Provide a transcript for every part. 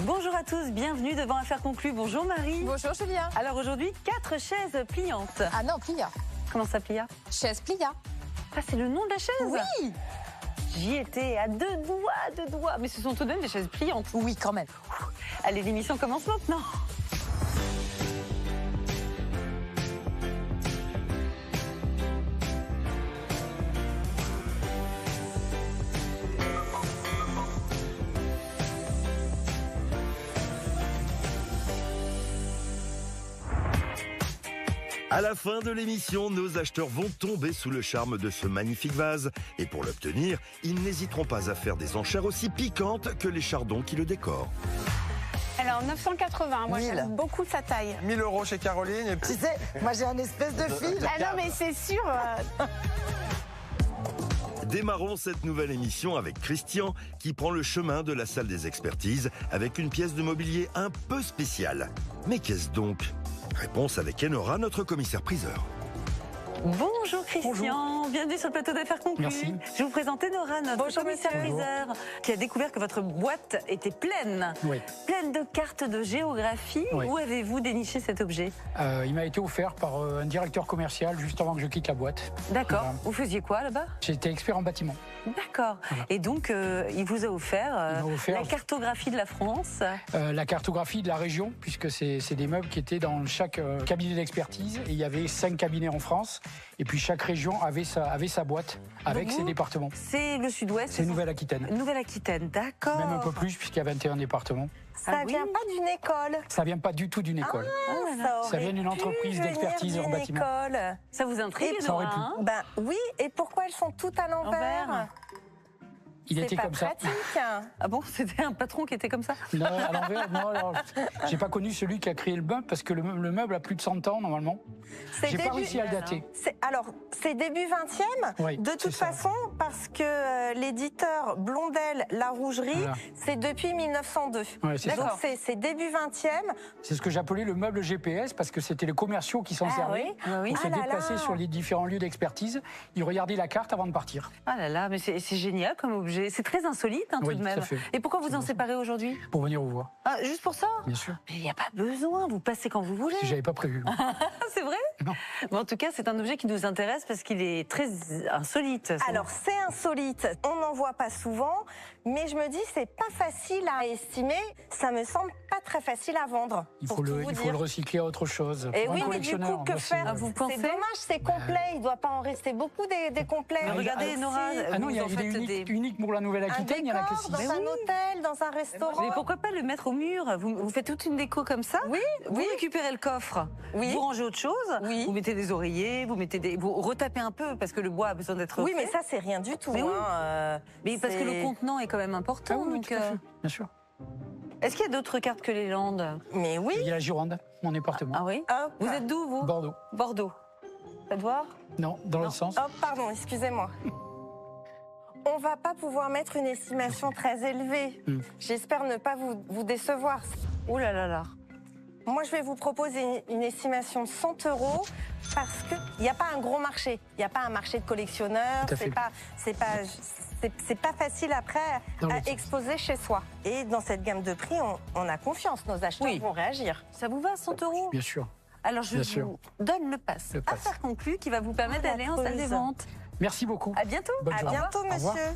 Bonjour à tous, bienvenue devant Affaires conclues. Bonjour Marie. Bonjour Julien. Alors aujourd'hui, 4 chaises pliantes. Ah non, plia. Comment ça, plia? Chaise plia. Ah, c'est le nom de la chaise? Oui. J'y étais à deux doigts. Mais ce sont tout de même des chaises pliantes. Oui, quand même. Allez, l'émission commence maintenant. À la fin de l'émission, nos acheteurs vont tomber sous le charme de ce magnifique vase. Et pour l'obtenir, ils n'hésiteront pas à faire des enchères aussi piquantes que les chardons qui le décorent. Alors 980, moi 1000. j'aime beaucoup sa taille. 1 000 € chez Caroline. Et puis... Tu sais, moi j'ai un espèce de fil. Ah non mais c'est sûr. Démarrons cette nouvelle émission avec Christian qui prend le chemin de la salle des expertises avec une pièce de mobilier un peu spéciale. Mais qu'est-ce donc? Réponse avec Enora, notre commissaire-priseur. Bonjour Christian, bienvenue sur le plateau d'Affaires conclues. Merci. Je vous présente Enora, notre Bonjour, commissaire-priseur, qui a découvert que votre boîte était pleine. Oui. Pleine de cartes de géographie. Oui. Où avez-vous déniché cet objet? Il m'a été offert par un directeur commercial juste avant que je quitte la boîte. D'accord. Voilà. Vous faisiez quoi là-bas? J'étais expert en bâtiment. D'accord. Voilà. Et donc, il vous a offert, Il m'a offert- la cartographie de la France. La cartographie de la région, puisque c'est des meubles qui étaient dans chaque cabinet d'expertise. Et il y avait 5 cabinets en France. Et puis chaque région avait sa boîte avec Donc ses vous, départements. C'est le sud-ouest. C'est Nouvelle-Aquitaine. Nouvelle-Aquitaine, d'accord. Même un peu plus, puisqu'il y a 21 départements. Ça Ah oui. vient pas d'une école. Ça vient pas du tout d'une école. Ça vient d'une entreprise d'expertise en bâtiment. École. Ça vous intrigue, Et ça aurait Nora, pu. hein? Ben oui, et pourquoi elles sont toutes à l'envers? L'envers. Il C'est était pas comme ça. pratique. Ah bon, c'était un patron qui était comme ça? Non, à l'envers, non. Alors, j'ai pas connu celui qui a créé le meuble parce que le meuble a plus de 100 ans normalement. C'est J'ai pas début- réussi à le dater. Alors, c'est début 20e, Oui, de toute c'est ça. façon, parce que l'éditeur Blondel, La Rougerie, Voilà. c'est depuis 1902. Ouais, c'est Donc ça. c'est début 20e. C'est ce que j'appelais le meuble GPS parce que c'était les commerciaux qui s'en Ah servaient oui. Ah oui. pour se Ah là déplacer là. sur les différents lieux d'expertise. Ils regardaient la carte avant de partir. Ah là là, mais c'est génial comme objet. C'est très insolite, hein, Oui, tout de tout à même. fait. Et pourquoi vous en séparez aujourd'hui? Pour venir vous voir, Ah, juste pour ça? bien sûr. Mais il n'y a pas besoin, vous passez quand vous voulez. Si j'avais pas prévu. Ah, c'est vrai? Non. Mais en tout cas, c'est un objet qui nous intéresse parce qu'il est très insolite. Alors c'est insolite, on n'en voit pas souvent, mais je me dis c'est pas facile à estimer, ça me semble pas très facile à vendre. Il pour faut tout le, vous il faut dire. le recycler à autre chose. Et Pour un oui, mais du collectionneur, coup, que moi, c'est- faire? Ah, vous pensez? C'est dommage, c'est complet, il doit pas en rester beaucoup des complets. Mais regardez, Nora, Ah non, vous il est en faites unique, unique pour la Un Nouvelle-Aquitaine, il y en a que décor 6. dans Mais un oui. hôtel, dans un restaurant. Mais pourquoi pas le mettre au mur? Vous faites toute une déco comme ça. Oui, Vous oui. récupérez le coffre. Oui. Vous rangez autre chose. Oui. Vous mettez des oreillers, vous retapez un peu parce que le bois a besoin d'être Oui, fait. mais ça c'est rien du tout. Mais oui. Mais parce que c'est- le contenant est quand même important. Ah oui, oui, donc, tout à fait, bien sûr. est-ce qu'il y a d'autres cartes que les Landes? Mais oui. Il y a la Gironde, mon département. Ah oui. Hop. Vous êtes d'où, vous? Bordeaux. Bordeaux. Faites voir. Non, dans l'autre sens. Hop, pardon, excusez-moi. On va pas pouvoir mettre une estimation très élevée. J'espère ne pas vous décevoir. Oh là là là. Moi, je vais vous proposer une estimation de 100 € parce qu'il n'y a pas un gros marché. Il n'y a pas un marché de collectionneurs. Tout à fait. C'est pas facile après Dans à l'autre sens. exposer chez soi. Et dans cette gamme de prix, on a confiance. Nos acheteurs Oui. vont réagir. Ça vous va, 100 €? Bien sûr. Alors, je Bien vous sûr. donne le pass. Le pass. Affaire conclue qui va vous permettre Oh, la d'aller en salle des creuse. ventes. Merci beaucoup. À bientôt. Bonne À journée. bientôt, Au revoir. monsieur.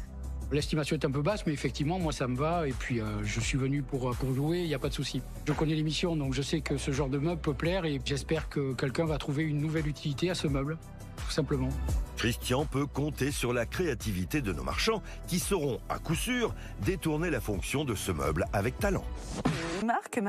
L'estimation est un peu basse, mais effectivement, moi, ça me va. Et puis, je suis venu pour jouer, il n'y a pas de souci. Je connais l'émission, donc je sais que ce genre de meuble peut plaire et j'espère que quelqu'un va trouver une nouvelle utilité à ce meuble, tout simplement. Christian peut compter sur la créativité de nos marchands qui sauront, à coup sûr, détourner la fonction de ce meuble avec talent. Marc,